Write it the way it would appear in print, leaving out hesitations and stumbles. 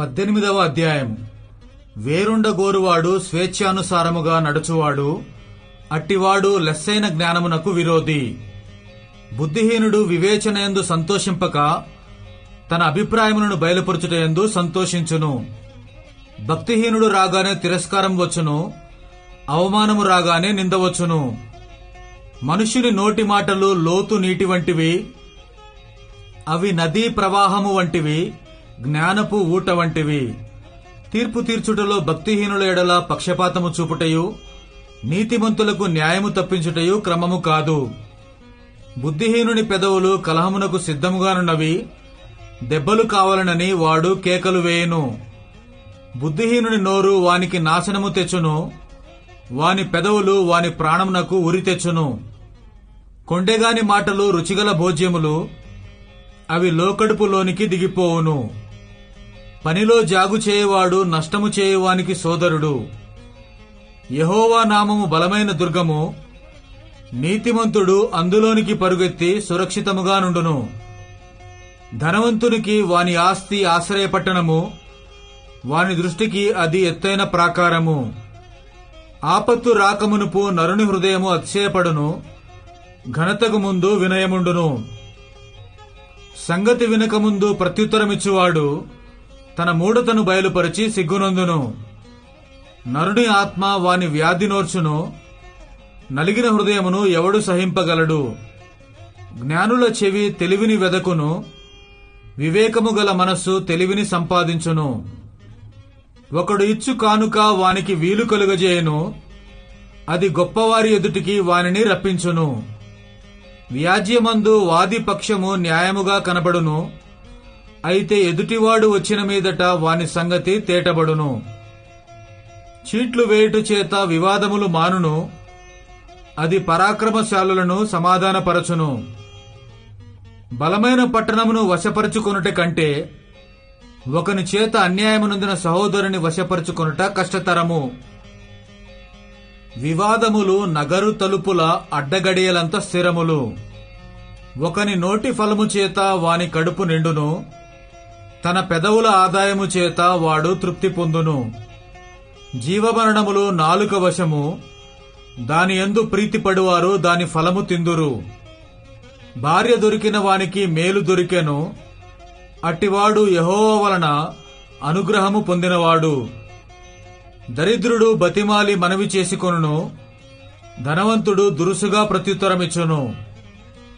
18వ అధ్యాయం. వేరుండగోరువాడు స్వేచ్ఛానుసారముగా నడుచువాడు, అట్టివాడు లెస్సైన జ్ఞానమునకు విరోధి. బుద్ధిహీనుడు వివేచనయందు సంతోషింపక తన అభిప్రాయములను బయలుపరచుటయందు సంతోషించును. భక్తిహీనుడు రాగానే తిరస్కారం వచ్చును, అవమానము రాగానే నిందవచ్చును. మనుష్యుని నోటి మాటలు లోతు నీటి వంటివి, అవి నదీ ప్రవాహము వంటివి, జ్ఞానపు ఊట వంటివి. తీర్పు తీర్చుటలో భక్తిహీనుల ఎడల పక్షపాతము చూపుటయు, నీతిమంతులకు న్యాయము తప్పించుటయు క్రమము కాదు. బుద్ధిహీనుని పెదవులు కలహమునకు సిద్ధముగానున్నవి, దెబ్బలు కావాలనని వాడు కేకలు వేయును. బుద్ధిహీనుని నోరు వానికి నాశనము తెచ్చును, వాని పెదవులు వాని ప్రాణమునకు ఉరి తెచ్చును. కొండెగాని మాటలు రుచిగల భోజ్యములు, అవి లోకడుపులోనికి దిగిపోవును. పనిలో జాగు చేయువాడు నష్టము చేయువానికి సోదరుడు. యెహోవా నామము బలమైన దుర్గము, నీతిమంతుడు అందులోనికి పరుగెత్తి సురక్షితముగా నుండును. ధనవంతునికి వాని ఆస్తి ఆశ్రయపట్టణము, వాని దృష్టికి అది ఎత్తైన ప్రాకారము. ఆపత్తు రాకమునుపు నరుని హృదయము అతిశయపడును, ఘనతకు ముందు వినయముండును. సంగతి వినకముందు ప్రత్యుత్తరమిచ్చువాడు తన మూఢతను బయలుపరిచి సిగ్గునందును. నరుని ఆత్మ వాని వ్యాధి నోర్చును, నలిగిన హృదయమును ఎవడు సహింపగలడు? జ్ఞానుల చెవి తెలివిని వెదకును, వివేకము గల మనస్సు తెలివిని సంపాదించును. ఒకడు ఇచ్చు కానుక వానికి వీలు కలుగజేయును, అది గొప్పవారి ఎదుటికి వానిని రప్పించును. వ్యాజ్యమందు వాది పక్షము న్యాయముగా కనబడును, అయితే ఎదుటివాడు వచ్చిన మీదట వాని సంగతి తేటబడును. చీట్లు వేయుట చేత వివాదములు మానును, అది పరాక్రమశాలులను సమాధానపరచును. బలమైన పట్టణమును వశపరుచుకొనుట కంటే ఒకని చేత అన్యాయమునందిన సహోదరుని వశపరుచుకొనుట కష్టతరము. వివాదములు నగరు తలుపుల అడ్డగడియలంత స్థిరములు. ఒకని నోటి ఫలము చేత వాని కడుపు నిండును, తన పెదవుల ఆదాయము చేత వాడు తృప్తి పొందును. జీవమరణములు నాలుక వశము, దాని యందు ప్రీతిపడువారు దాని ఫలము తిందురు. భార్య దొరికిన వానికి మేలు దొరికెను, అట్టివాడు యెహోవా వలన అనుగ్రహము పొందినవాడు. దరిద్రుడు బతిమాలి మనవి చేసుకొనును, ధనవంతుడు దురుసుగా ప్రత్యుత్తరమిచ్చును.